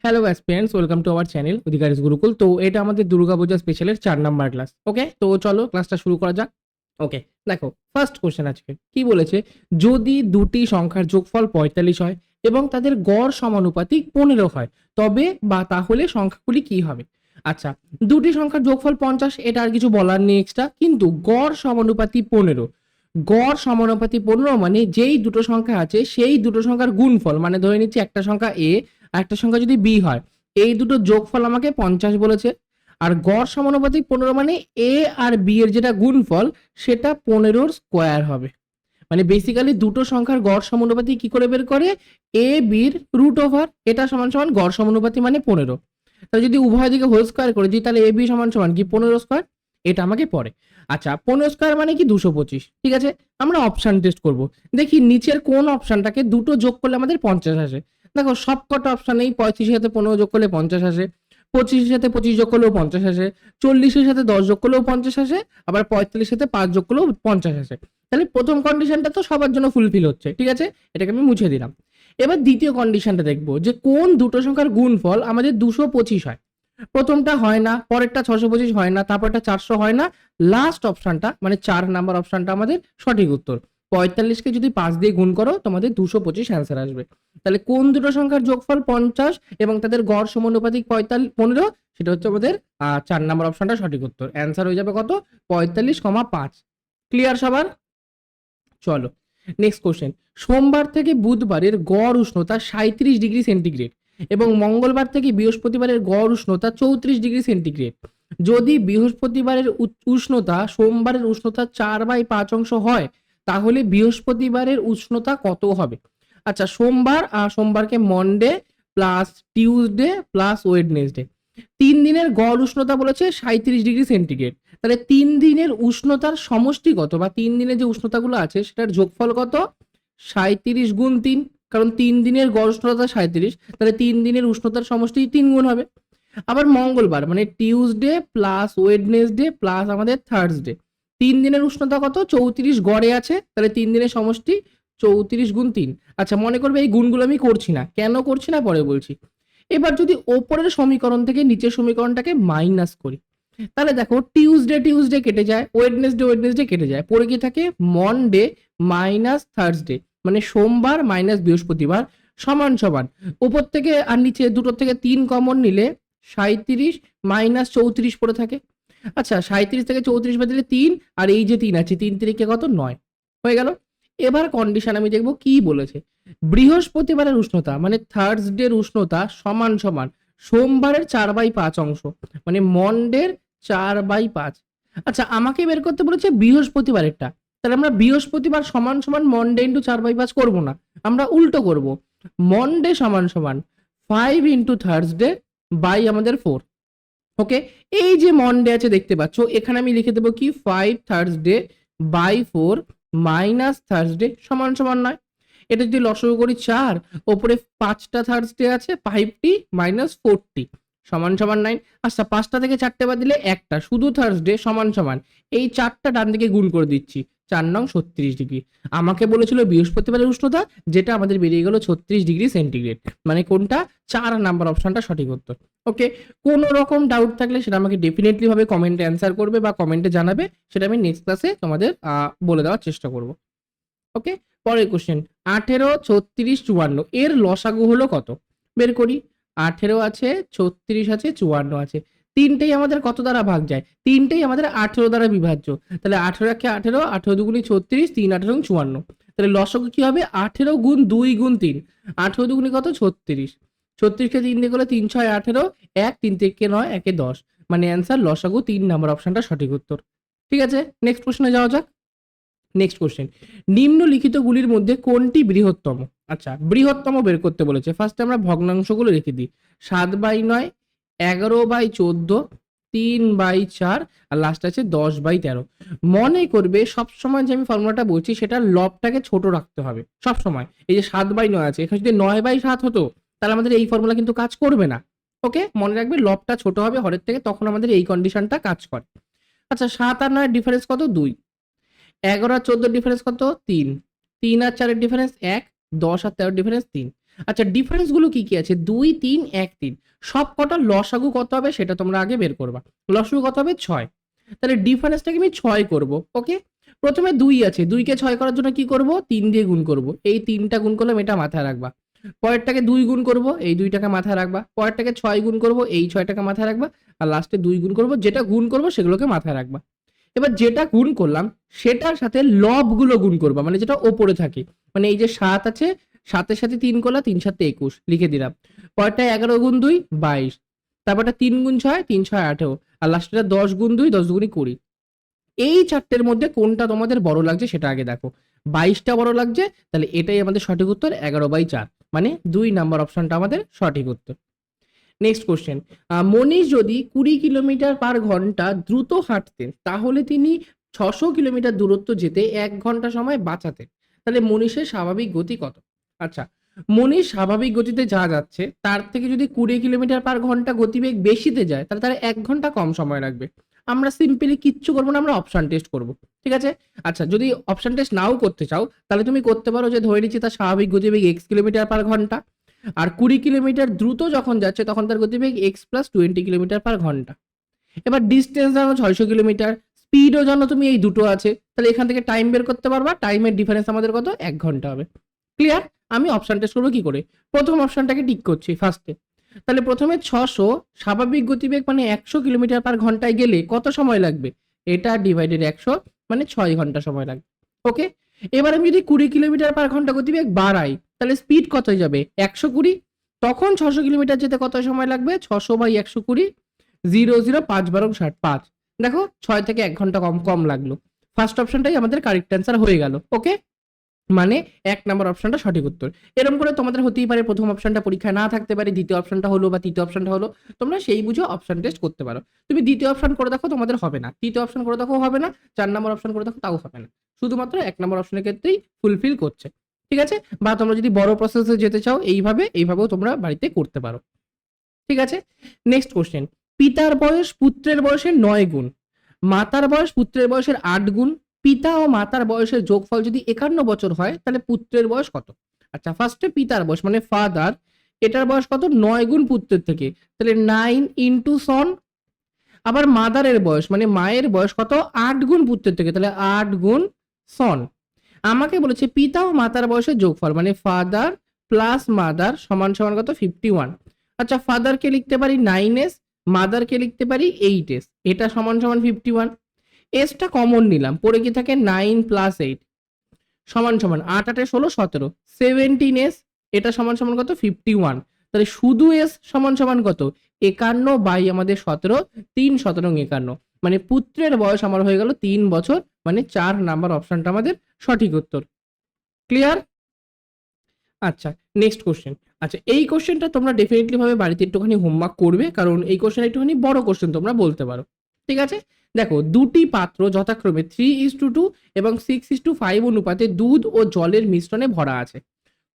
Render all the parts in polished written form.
Hello aspirants, welcome to our channel Adhikari's Gurukul. তো এটা আমাদের দুর্গা পূজা স্পেশালের 4 নাম্বার ক্লাস। ওকে, তো চলো ক্লাসটা শুরু করা যাক। ওকে, দেখো ফার্স্ট কোশ্চেন আজকে কি বলেছে, যদি দুটি সংখ্যার যোগফল 45 হয় এবং তাদের গড় সমানুপাতিক 15 হয় তবে বা তাহলে সংখ্যাগুলি কি হবে। আচ্ছা, দুটি সংখ্যার যোগফল 50, এটা আর কিছু বলার নেই এক্সট্রা, কিন্তু গড় সমানুপাতি 15। গড় সমানুপাতি 15 মানে যেই দুটো সংখ্যা আছে সেই দুটো সংখ্যার গুণফল, মানে ধরে নিচ্ছি একটা সংখ্যা এ আর একটা সংখ্যা যদি বি হয়, এই দুটো যোগফল আমাকে 50 বলেছে। আর গড় সমানুপাতিক 15 মানে এ আর বি এর যেটা গুণফল সেটা 15 স্কোয়ার হবে। মানে বেসিক্যালি দুটো সংখ্যার গড় সমানুপাতি কি করে বের করে, এ বির রুট ওভার, এটা সমান সমান গড় সমানুপাতি মানে 15। তাহলে যদি উভয় দিকে হোল স্কোয়ার করে দিই তাহলে এ বি সমান সমান কি 15 স্কোয়ার, এটা আমাকে পড়ে। আচ্ছা, 15 স্কোয়ার মানে কি 225। ঠিক আছে, আমরা অপশন টেস্ট করব, দেখি নিচের কোন অপশনটাকে দুটো যোগ করলে আমাদের 50 আসে। দেখো সবকটা অপশনেই 35 এর সাথে 15 যোগ করলে 50 আসে, 25 এর সাথে 25 যোগ করলেও 50 আসে, 40 এর সাথে 10 যোগ করলেও 50 আসে, আবার 45 এর সাথে 5 যোগ করলেও 50 আসে। তাহলে প্রথম কন্ডিশনটা তো সবার জন্য ফুলফিল হচ্ছে, ঠিক আছে, এটাকে আমি মুছে দিলাম। এবার দ্বিতীয় কন্ডিশনটা দেখবো যে কোন দুটো সংখ্যার গুণফল আমাদের 225 হয়। প্রথমটা হয় না, পরেরটা 625 হয় না, তারপরটা 400 হয় না, লাস্ট অপশনটা মানে 4 নাম্বার অপশনটা আমাদের সঠিক উত্তর। 45কে যদি 5 দিয়ে গুণ করো তোমাদের 225 অ্যান্সার আসবে। তাহলে কোন দুটো সংখ্যার যোগফল 50 এবং তাদের গড় সমানুপাতিক 15, সেটা হচ্ছে আমাদের 4 নাম্বার অপশনটা সঠিক উত্তর। অ্যান্সার হয়ে যাবে কত, 45,5। ক্লিয়ার সবার? চলো নেক্সট কোশ্চেন। সোমবার থেকে বুধবারের গড় উষ্ণতা 37 ডিগ্রি সেন্টিগ্রেড এবং মঙ্গলবার থেকে বৃহস্পতিবারের গড় উষ্ণতা 34 ডিগ্রি সেন্টিগ্রেড। যদি বৃহস্পতিবারের উষ্ণতা সোমবারের উষ্ণতা 4/5 অংশ হয় তাহলে বৃহস্পতিবারের উষ্ণতা কত হবে। আচ্ছা, সোমবারকে Monday plus Tuesday plus Wednesday, 3 দিনের গড় উষ্ণতা বলেছে 37 ডিগ্রি সেন্টিগ্রেড। তাহলে 3 দিনের উষ্ণতার সমষ্টি কত, বা 3 দিনের যে উষ্ণতাগুলো আছে সেটার যোগফল কত, 37 গুণ 3, কারণ 3 দিনের গড় উষ্ণতা 37, তাহলে 3 দিনের উষ্ণতার সমষ্টি 3 গুণ হবে। আবার মঙ্গলবার মানে টিউসডে প্লাস ওয়েডনেসডে প্লাস আমাদের থার্সডে, 3 দিনের উষ্ণতা কত, 34 গড়ে আছে, তাহলে 3 দিনের সমষ্টি 34 গুণ 3। আচ্ছা, মনে করবে এই গুণগুলো আমি করছি না, কেন করছি না পরে বলছি। এবার যদি ওপরের সমীকরণ থেকে নিচের সমীকরণটাকে মাইনাস করি, তাহলে দেখো টিউসডে টিউসডে কেটে যায়, ওয়েডনেসডে ওয়েডনেসডে কেটে যায়, পরে কি থাকে মনডে মাইনাস থার্সডে, মানে সোমবার মাইনাস বৃহস্পতিবার সমান সমান উপর থেকে আর নিচে দুটোর থেকে 3 কমন নিলে 37 মাইনাস 34 পড়ে থাকে। আচ্ছা, 37 থেকে 34 বাদ দিলে 3, আর এই যে 3 আছে 3 তিরিকে কত 9 হয়ে গেল। এবার কন্ডিশন আমি দেখবো কি বলেছে। বৃহস্পতিবারের উষ্ণতা মানে থার্সডের উষ্ণতা সমান সমান সোমবারের 4/5 অংশ, মানে মন্ডের 4/5। আচ্ছা, আমাকে বের করতে বলেছে বৃহস্পতিবারেরটা, তাহলে আমরা বৃহস্পতিবার সমান সমান মন্ডে ইন্টু 4/5 করবো না, আমরা উল্টো করব। মন্ডে সমান সমান 5 ইন্টু থার্সডে বাই আমাদের 4। ওকে, এই যে মন্ডে আছে দেখতে পাচ্ছ, এখানে আমি লিখে দেবো কি 5 থার্সডে বাই 4 মাইনাস থার্সডে সমান সমান 9। এটা যদি লসাগু করি 4, ওপরে 5টা থার্সডে আছে, 5টি মাইনাস 4টি সমান সমান 9। আচ্ছা, 5টা থেকে 4টে বাদ দিলে একটা, শুধু থার্সডে সমান সমান এই 4টা ডান দিকে গুণ করে দিচ্ছি, 4 নং 36 ডিগ্রি। আমাকে বলেছিল বৃহস্পতিবারের উষ্ণতা, যেটা আমাদের বেরিয়ে গেল 36 ডিগ্রি সেন্টিগ্রেড, মানে কোনটা 4 নাম্বার অপশনটা সঠিক উত্তর। ওকে, কোনো রকম ডাউট থাকলে সেটা আমাকে ডেফিনেটলি ভাবে কমেন্টে অ্যান্সার করবে বা কমেন্টে জানাবে, সেটা আমি নেক্সট ক্লাসে তোমাদের বলে দেওয়ার চেষ্টা করব। ওকে, পরের কোশ্চেন। 18, 36, 54 এর লসাগু হলো কত, বের করি। 18 আছে, 36 আছে, 54 আছে, তিনটেই আমাদের কত দ্বারা ভাগ যায়, তিনটেই আমাদের 18 দ্বারা বিভাজ্য। তাহলে 18 18, 18 দুগুণি 36, 3 18 54। তাহলে লসাগু কি হবে, 18 গুণ 2 গুণ 3, 18 দুগুণি কত 36, 36কে 3 দিয়ে করলে 3 6 18, 1 3 থেকে 9, 1 10, মানে অ্যান্সার লসাগু 3 নাম্বার অপশনটা সঠিক উত্তর। ঠিক আছে, নেক্সট প্রশ্নে যাওয়া যাক। নেক্সট কোশ্চেন, নিম্নলিখিতগুলির মধ্যে কোনটি বৃহত্তম। আচ্ছা, বৃহত্তম বের করতে বলেছে। ফার্স্টে আমরা ভগ্নাংশগুলো রেখে দিই, 7/9, 11/14, 3/4, আর লাস্ট আছে 10/13। মনে করবে সবসময় যে আমি ফর্মুলাটা বলছি সেটা লবটাকে ছোট রাখতে হবে সবসময়। এই যে 7/9 আছে, এখানে যদি 9/7 হতো তাহলে আমাদের এই ফর্মুলা কিন্তু কাজ করবে না। ওকে, মনে রাখবে লবটা ছোট হবে হরের থেকে, তখন আমাদের এই কন্ডিশনটা কাজ করে। আচ্ছা, 7 আর 9 ডিফারেন্স কত, 2। 11 আর 14 ডিফারেন্স কত, 3। 3 আর 4 ডিফারেন্স 1, 10 আর 13 ডিফারেন্স 3। আচ্ছা, ডিফারেন্স গুলো কি কি আছে? 2, 3, 1, 3 সব কটা লসাগু কত হবে সেটা তোমরা আগে বের করবা। লসাগু কত হবে? 6। তাহলে ডিফারেন্সটাকে আমি 6 করব। ওকে, প্রথমে 2 আছে, 2 কে 6 করার জন্য কি করব? 3 দিয়ে গুণ করব। এই 3টা গুণ করলাম, এটা মাথায় রাখবা। পরেরটাকে 2 গুণ করব, এই 2টাকে মাথায় রাখবা। পরেরটাকে 6 গুণ করব, এই 6টাকে মাথায় রাখবা। আর লাস্টে 2 গুণ করব, যেটা গুণ করব সেগুলোকে মাথায় রাখবা। এবার যেটা গুণ করলাম সেটার সাথে লবগুলো গুণ করবা, মানে যেটা ওপরে থাকে। মানে এই যে 7 আছে, 7-এর সাথে 3 করলা, 3 7 21 লিখে দিলাম। পরেরটা 11 গুণ 2 22, তারপরটা 3 গুণ 6 3 6 18, আর লাস্টেটা 10 গুণ 2 10 দুগুণে 20। এই চারটের মধ্যে কোনটা তোমাদের বড় লাগছে সেটা আগে দেখো। 22টা বড় লাগছে, তাহলে এটাই আমাদের সঠিক উত্তর, 11/4, মানে 2 নাম্বার অপশনটা আমাদের সঠিক উত্তর। নেক্সট কোশ্চেন, মনীষ যদি 20 কিলোমিটার পার ঘন্টা দ্রুত হাঁটতেন তাহলে তিনি 600 কিলোমিটার দূরত্ব যেতে 1 ঘন্টা সময় বাঁচাতেন। তাহলে মনীষের স্বাভাবিক গতি কত? আচ্ছা, মনীষ স্বাভাবিক গতিতে যা যাচ্ছে তার থেকে যদি 20 কিলোমিটার পার ঘন্টা গতিবেগ বেশিতে যায় তাহলে তার 1 ঘন্টা কম সময় লাগবে। আমরা সিম্পলি কিচ্ছু করবো না, আমরা অপশন টেস্ট করব। ঠিক আছে? আচ্ছা, যদি অপশন টেস্ট নাও করতে চাও তাহলে তুমি করতে পারো যে ধরে নিচ্ছি তার স্বাভাবিক গতিবেগ x কিলোমিটার পার ঘন্টা, আর 20 কিলোমিটার দ্রুত যখন যাচ্ছে তখন তার গতিবেগ এক্স প্লাস 20 কিলোমিটার পার ঘন্টা। এবার ডিস্টেন্স জানো 600 কিলোমিটার, স্পিডও জানো তুমি, এই দুটো আছে, তাহলে এখান থেকে টাইম বের করতে পারবা। টাইমের ডিফারেন্স আমাদের কত? 1 ঘন্টা হবে। ক্লিয়ার? আমি অপশন টেস্ট করবো কি করে? প্রথম অপশনটাকে টিক করছি ফার্স্টে। তাহলে প্রথমে 600 স্বাভাবিক গতিবেগ মানে 100 কিলোমিটার পার ঘন্টায় গেলে কত সময় লাগবে? এটা ডিভাইডেড 100 মানে 6 ঘন্টা সময় লাগবে। ওকে, এবার আমি যদি 20 কিলোমিটার পার ঘন্টা গতিবেগ বাড়াই তাহলে স্পিড কত হয়ে যাবে? 120। তখন 600 কিলোমিটার যেতে কত সময় লাগবে? 600/120, 0 0 5 12 60 5। দেখো 6 থেকে 1 ঘন্টা কম কম লাগলো। ফার্স্ট অপশনটাই আমাদের কারেক্ট অ্যান্সার হয়ে গেল। ওকে, মানে 1 নাম্বার অপশনটা সঠিক উত্তর। এরকম করে তোমাদের হতেই পারে প্রথম অপশনটা পরীক্ষায় না থাকতে পারে, দ্বিতীয় অপশনটা হলো বা তৃতীয় অপশনটা হলো, তোমরা সেই বুঝে অপশন টেস্ট করতে পারো। তুমি দ্বিতীয় অপশন করে দেখো, তোমাদের হবে না। তৃতীয় অপশন করে দেখো, হবে না। 4 নাম্বার অপশন করে দেখো, তাও হবে না। শুধুমাত্র 1 নাম্বার অপশনের ক্ষেত্রেই ফুলফিল করছে। ঠিক আছে? বা তোমরা যদি বড় প্রসেসে যেতে চাও এইভাবেও তোমরা বাড়িতে করতে পারো। ঠিক আছে? নেক্সট কোশ্চেন, পিতার বয়স পুত্রের বয়সের 9 গুণ, মাতার বয়স পুত্রের বয়সের 8 গুণ, পিতা ও মাতার বয়সের যোগফল যদি 51 বছর হয় তাহলে পুত্রের বয়স কত? আচ্ছা, ফার্স্টে পিতার বয়স মানে ফাদার, এটার বয়স কত? 9 গুণ পুত্রের থেকে, তাহলে 9 ইন্টু সন। আবার মাদারের বয়স মানে মায়ের বয়স কত? 8 গুণ পুত্রের থেকে, তাহলে 8 গুণ সন। আমাকে বলেছে পিতা ও মাতার বয়সের যোগফল মানে ফাদার প্লাস মাদার সমান সমান কত? 51। আচ্ছা, ফাদারকে লিখতে পারি 9s, মাদারকে লিখতে পারি 8s, এটা সমান সমান 51। এসটা কমন নিলাম, পড়ে কি থাকে? 9 প্লাস 8 সমান সমান 8 8 16 17, 17s, এটা সমান সমান কত? 51। তাহলে শুধু এস সমান সমান কত? 51 বাই আমাদের 17, 3 17 51, মানে পুত্রের বয়স আমার হয়ে গেল 3 বছর, মানে 4 নাম্বার অপশনটা আমাদের সঠিক উত্তর। ক্লিয়ার? আচ্ছা, নেক্সট কোশ্চেন। আচ্ছা, এই কোশ্চেনটা তোমরা ডেফিনেটলি ভাবে বাড়িতে একটুখানি হোমওয়ার্ক করবে, কারণ এই কোশ্চেন একটুখানি বড় কোশ্চেন তোমরা বলতে পারো। ঠিক আছে? দেখো, দুটি পাত্র যথাক্রমে 3:2 এবং 6:5 অনুপাতে দুধ ও জলের মিশ্রণে ভরা আছে।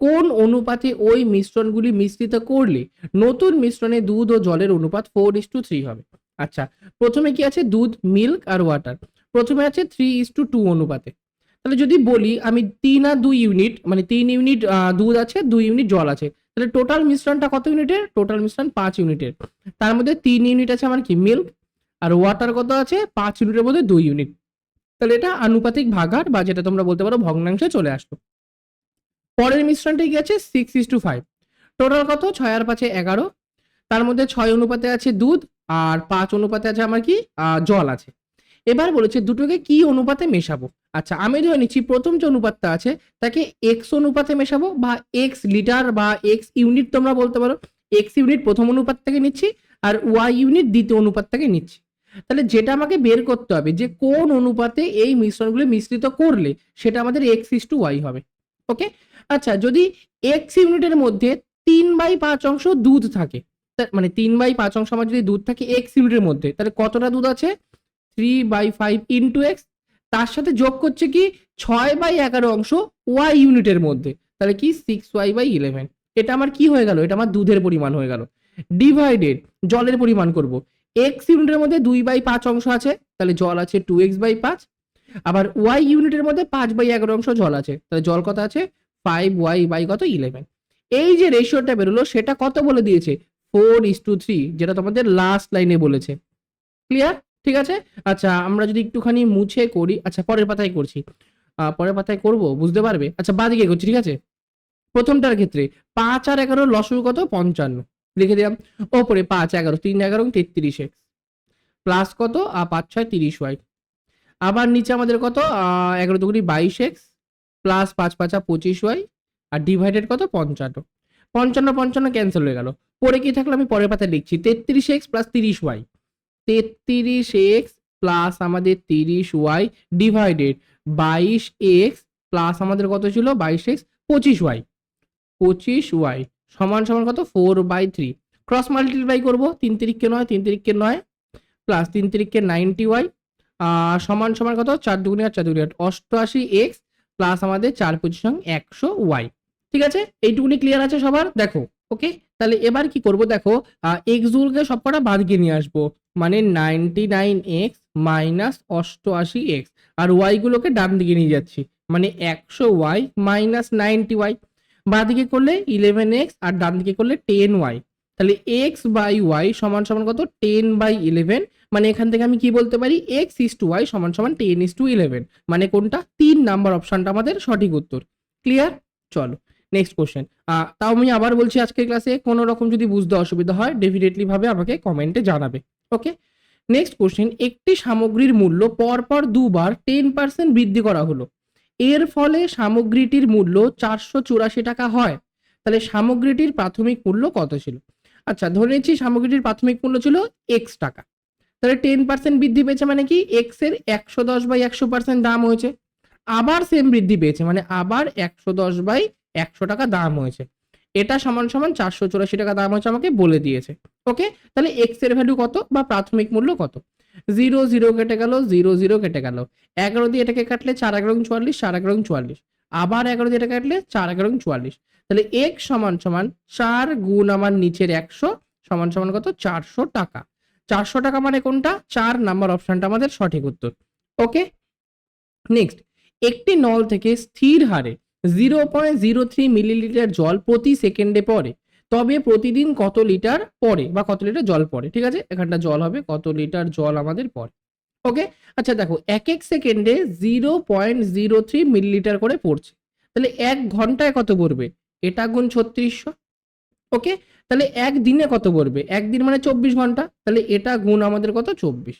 কোন অনুপাতে ওই মিশ্রণগুলি মিশ্রিত করলে নতুন মিশ্রণে দুধ ও জলের অনুপাত 4:3 হবে? আচ্ছা, প্রথমে কি আছে? দুধ, মিল্ক আর ওয়াটার। প্রথমে আছে 3:2 অনুপাতে। তাহলে যদি বলি আমি 3 আর 2 ইউনিট, মানে 3 ইউনিট দুধ আছে, 2 ইউনিট জল আছে, তাহলে টোটাল মিশ্রণটা কত ইউনিটের? টোটাল মিশ্রণ 5 ইউনিটের। তার মধ্যে 3 ইউনিট আছে আমার কি? মিল্ক। আর ওয়াটার কত আছে? 5 ইউনিটের মধ্যে 2 ইউনিট। তাহলে এটা আনুপাতিক ভাগার, বা যেটা তোমরা বলতে পারো ভগ্নাংশে চলে আসলো। পরের মিশ্রণটা কি আছে? 6:5। টোটাল কত? 6 আর 5 11। তার মধ্যে 6 অনুপাতে আছে দুধ আর 5 অনুপাতে আছে আমার কি? জল আছে। এবার বলেছে দুটোকে কি অনুপাতে মেশাবো? আচ্ছা, আমি ধরে নিচ্ছি প্রথম যে অনুপাতটা আছে তাকে এক্স অনুপাতে মেশাবো, বা এক্স লিটার বা এক্স ইউনিট তোমরা বলতে পারো। এক্স ইউনিট প্রথম অনুপাত থেকে নিচ্ছি আর ওয়াই ইউনিট দ্বিতীয় অনুপাত থেকে নিচ্ছি। তাহলে যেটা আমাকে বের করতে হবে যে কোন অনুপাতে এই মিশ্রণগুলো মিশ্রিত করলে সেটা আমাদের x:y হবে। ওকে, আচ্ছা, যদি এক্স ইউনিটের মধ্যে 3/5 অংশ দুধ থাকে, মানে 3/5 অংশ আমার যদি দুধ থাকে এক্স ইউনিটের মধ্যে, তাহলে কতটা দুধ আছে? 3/5 ইন্টু এক্স, তার সাথে যোগ করছে কি 6/11 অংশ ওয়াই ইউনিটের মধ্যে, তাহলে কি 6y/11। এটা আমার কি হয়ে গেল? এটা আমার দুধের পরিমাণ হয়ে গেল। ডিভাইডেড জলের পরিমাণ করব। এক্স ইউনিটের মধ্যে 2/5 অংশ আছে, তাহলে জল আছে 2x/5। আবার ওয়াই ইউনিটের মধ্যে 5/11 অংশ জল আছে, তাহলে জল কত আছে? 5y/কত? 11। এই যে রেশিওটা বেরোলো সেটা কত বলে দিয়েছে, 4:3, যেটা তোমাদের লাস্ট লাইনে বলেছে। ক্লিয়ার? ঠিক আছে। আচ্ছা আমরা যদি একটুখানি মুছে করি, আচ্ছা পরের পাতায় করছি, পরের পাতায় করব, বুঝতে পারবে। আচ্ছা বাদিকে করছি, ঠিক আছে। প্রথমটার ক্ষেত্রে 5 আর 11 লসগু কত, 55, লিখে দিলাম। ওপরে 5 11 3 11 33x প্লাস কত 5 6 30y। আবার নিচে আমাদের কত 11 দুগুনি 22x প্লাস 5 5 25y আর ডিভাইডেড কত 55। 55 55 ক্যান্সেল হয়ে গেল। পরে কি থাকলো আমি পরের পাতায় লিখছি, 33x plus 30y, 33x plus আমাদের 30y ডিভাইডেড 22x প্লাস আমাদের কত ছিল 22x 25y, 25y সমান সমান কত 4/3। ক্রস মাল্টিপ্লাই করবো, 3 তিরিককে 9 3 তিরিককে 9 প্লাস 3 তিরিককে 90y সমান সমান কত 4 দুগুণে 4 দুগুণে 88x প্লাস আমাদের 4 25 100y। ঠিক আছে, এইটুকুনি ক্লিয়ার আছে সবার? দেখো ওকে, তাহলে এবার কি করব, দেখো এক্স গুলোকে সবকটা বাদ গিয়ে নিয়ে আসবো, মানে 99x মাইনাস 88x, আর ওয়াই গুলোকে ডান দিকে নিয়ে যাচ্ছি, মানে 100y মাইনাস 90y। বাঁ দিকে করলে 11x আর ডান দিকে করলে 10y, তাহলে x বাই y সমান সমান কত 10/11। মানে এখান থেকে আমি কি বলতে পারি, x ইস টু y সমান সমান 10:11, মানে কোনটা 3 নাম্বার অপশনটা আমাদের সঠিক উত্তর। ক্লিয়ার? চলো নেক্সট কোশ্চেন। তাও আমি আবার বলছি, আজকের ক্লাসে কোনো রকম যদি বুঝতে অসুবিধা হয় ডেফিনেটলি ভাবে আমাকে কমেন্টে জানাবে। ওকে, নেক্সট কোশ্চেন, একটি সামগ্রীর মূল্য পরপর দুবার 10% বৃদ্ধি করা হলো, এর ফলে সামগ্রীটির মূল্য 484 টাকা হয়, তাহলে সামগ্রীটির প্রাথমিক মূল্য কত ছিল? আচ্ছা ধরে নিচ্ছি সামগ্রীটির প্রাথমিক মূল্য ছিল এক্স টাকা, তাহলে 10% বৃদ্ধি পেয়েছে মানে কি এক্স এর 110/100% দাম হয়েছে, আবার সেম বৃদ্ধি পেয়েছে মানে আবার 110/100 টাকা দাম হয়েছে, এটা সমান সমান 484 টাকা দাম হয়েছে আমাকে বলে দিয়েছে। ওকে, তাহলে এক্স এর ভ্যালু কত বা প্রাথমিক মূল্য কত? 0 0 কেটে গেল, 0 0 কেটে গেল, 11 দিয়ে এটাকে কাটলে 4 11 44, 4 11 44, আবার 11 দিয়ে এটা কাটলে 4 11 44, তাহলে এক্স সমান সমান 4 গুণ আমার নিচের 100 সমান সমান কত 400 টাকা। 400 টাকা মানে কোনটা, 4 নাম্বার অপশনটা আমাদের সঠিক উত্তর। ওকে, নেক্সট, একটি নল থেকে স্থির হারে 0.03 মিলিলিটার জল প্রতি সেকেন্ডে পড়ে, তবে প্রতিদিন কত লিটার পড়ে বা কত লিটার জল পড়ে? ঠিক আছে, এখানটা জল হবে, কত লিটার জল আমাদের পড়ে। ওকে, আচ্ছা দেখো এক এক সেকেন্ডে 0.03 মিলিলিটার করে পড়ছে, তাহলে 1 ঘন্টায় কত পড়বে? এটা গুণ 3600। ওকে, তাহলে একদিনে কত পড়বে? একদিন মানে 24 ঘন্টা, তাহলে এটা গুণ আমাদের কত 24।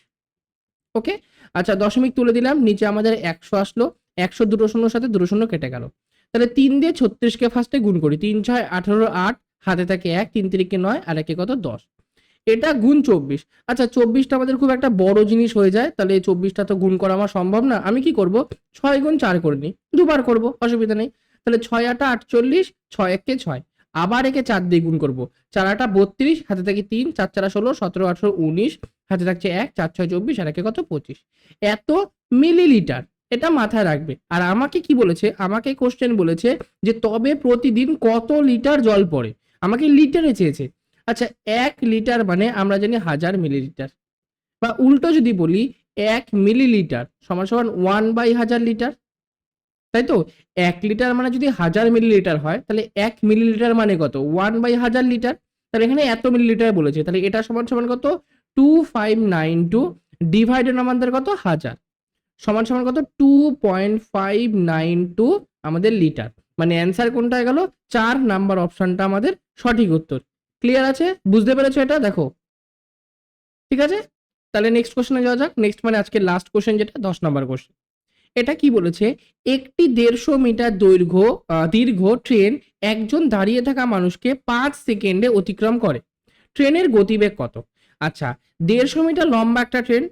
ওকে, আচ্ছা দশমিক তুলে দিলাম, নিচে আমাদের 100 আসলো, 100 দুটো শূন্যর সাথে দুটো শূন্য কেটে গেল, তাহলে 3 দিয়ে 36কে ফার্স্টে গুণ করি, 3 6 18 8 হাতে থাকে 1, 3 তিরিকে 9 আর একে কত 10, এটা গুণ 24। আচ্ছা 24টা আমাদের খুব একটা বড় জিনিস হয়ে যায়, তাহলে 24টা তো গুণ করা আমার সম্ভব না, আমি কি করব 6 গুণ 4 করে নিই, দুবার করব অসুবিধা নেই, তাহলে 6 8 48, 6 1 6, আবার একে 4 দিয়ে গুণ করব, 4 8 32, হাতে থাকে 3, 4 4 16, 17 18 19, হাতে থাকছে 1, 4 6 24 আর একে কত 25, এত মিলিলিটার, এটা মাথায় রাখবে। আর আমাকে কি বলেছে, আমাকে কোশ্চেন বলেছে যে তবে প্রতিদিন কত লিটার জল পড়ে, আমাকে লিটারে চেয়েছে। আচ্ছা 1 লিটার মানে আমরা জানি 1000 মিলিলিটার, বা উল্টো যদি বলি 1 মিলিলিটার সমান সমান 1/1000 লিটার, তাই তো? 1 লিটার মানে যদি 1000 মিলিলিটার হয়, তাহলে 1 মিলিলিটার মানে কত 1/1000 লিটার, তাহলে এখানে এত মিলিলিটার বলেছে, তাহলে এটা সমান সমান কত 2592 ডিভাইডেড আমাদের কত 1000 সমান সমান কত 2.592 আমাদের লিটার, মানে অ্যান্সার কোনটা হয়ে গেল 4 নাম্বার অপশনটা আমাদের সঠিক উত্তর। ক্লিয়ার আছে? বুঝতে পেরেছো এটা? দেখো ঠিক আছে, তাহলে নেক্সট কোশ্চেনে যাওয়া যাক। নেক্সট মানে আজকে লাস্ট কোশ্চেন, যেটা 10 নাম্বার কোশ্চেন। এটা কি বলেছে, একটি 150 মিটার দীর্ঘ ট্রেন একজন দাঁড়িয়ে থাকা মানুষকে 5 সেকেন্ডে অতিক্রম করে, ট্রেনের গতিবেগ কত? আচ্ছা 150 মিটার লম্বা একটা ট্রেন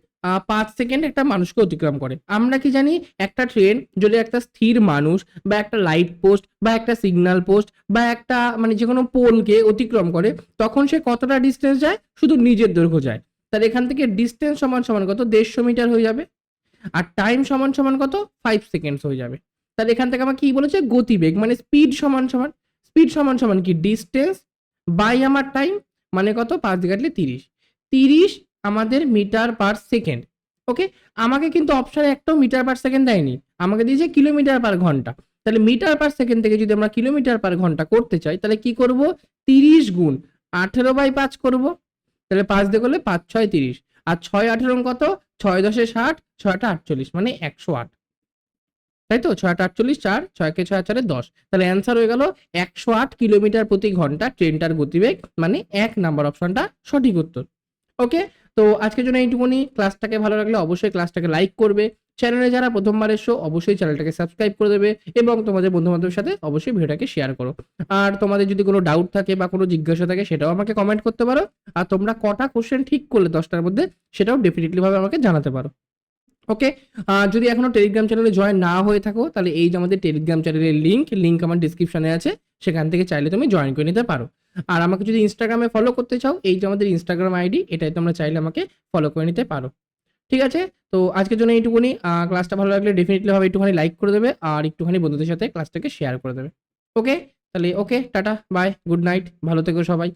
5 সেকেন্ড একটা মানুষকে অতিক্রম করে, আমরা কি জানি একটা ট্রেন যদি একটা স্থির মানুষ বা একটা লাইট পোস্ট বা একটা সিগন্যাল পোস্ট বা একটা মানে যে কোনো পোলকে অতিক্রম করে, তখন সে কতটা ডিস্টেন্স যায়? শুধু নিজের দৈর্ঘ্য যায়, তাহলে এখান থেকে ডিস্টেন্স সমান সমান কত 150 মিটার হয়ে যাবে, আর টাইম সমান সমান কত 5 সেকেন্ডস হয়ে যাবে। তাহলে এখান থেকে আমার কি বলেছে, গতিবেগ মানে স্পিড সমান সমান কি ডিস্টেন্স বাই আমার টাইম, মানে কত 5 দিয়ে কাটলে 30 আমাদের মিটার পার সেকেন্ড। ওকে, আমাকে কিন্তু অপশনে একটাও মিটার পার সেকেন্ড দেয়নি, আমাকে দিয়েছে কিলোমিটার পার ঘন্টা, তাহলে মিটার পার সেকেন্ড থেকে যদি আমরা কিলোমিটার পার ঘন্টা করতে চাই তাহলে কি করব, 30 গুণ 18/5 করব। তাহলে 5 দিয়ে করলে 5 6 30, আর 6 18 কত, 6 10 60, 6 48 মানে 108, তাই তো? 6 48, 4 6 কে 6 4 10, তাহলে অ্যান্সার হয়ে গেল 108 কিলোমিটার প্রতি ঘন্টা ট্রেনটার গতিবেগ, মানে 1 নাম্বার অপশনটা সঠিক উত্তর। ওকে, তো আজকের জন্য এইটুকুনি। ক্লাসটাকে ভালো লাগলে অবশ্যই ক্লাসটাকে লাইক করবে, চ্যানেলে যারা প্রথমবার এসো অবশ্যই চ্যানেলটাকে সাবস্ক্রাইব করে দেবে, এবং তোমাদের বন্ধু বান্ধবের সাথে অবশ্যই ভিডিওটাকে শেয়ার করো। আর তোমাদের যদি কোনো ডাউট থাকে বা কোনো জিজ্ঞাসা থাকে সেটাও আমাকে কমেন্ট করতে পারো, আর তোমরা কটা কোশ্চেন ঠিক করলে 10টার মধ্যে সেটাও ডেফিনেটলি ভাবে আমাকে জানাতে পারো। ওকে, যদি এখনো টেলিগ্রাম চ্যানেলে জয়েন না হয়ে থাকো তাহলে এই যে আমাদের টেলিগ্রাম চ্যানেলের লিঙ্ক আমার ডিসক্রিপশনে আছে, সেখান থেকে চাইলে তুমি জয়েন করে নিতে পারো। আর আমাকে যদি ইনস্টাগ্রামে ফলো করতে চাও, এই যে আমাদের ইনস্টাগ্রাম আইডি, এটাই তোমরা চাইলে আমাকে ফলো করে নিতে পারো। ঠিক আছে, তো আজকের জন্য এইটুকুনি। ক্লাসটা ভালো লাগলে ডেফিনেটলি ভাবে একটুখানি লাইক করে দেবে, আর একটুখানি বন্ধুদের সাথে ক্লাসটাকে শেয়ার করে দেবে। ওকে, তাহলে ওকে, টাটা, বাই, গুড নাইট, ভালো থেকো সবাই।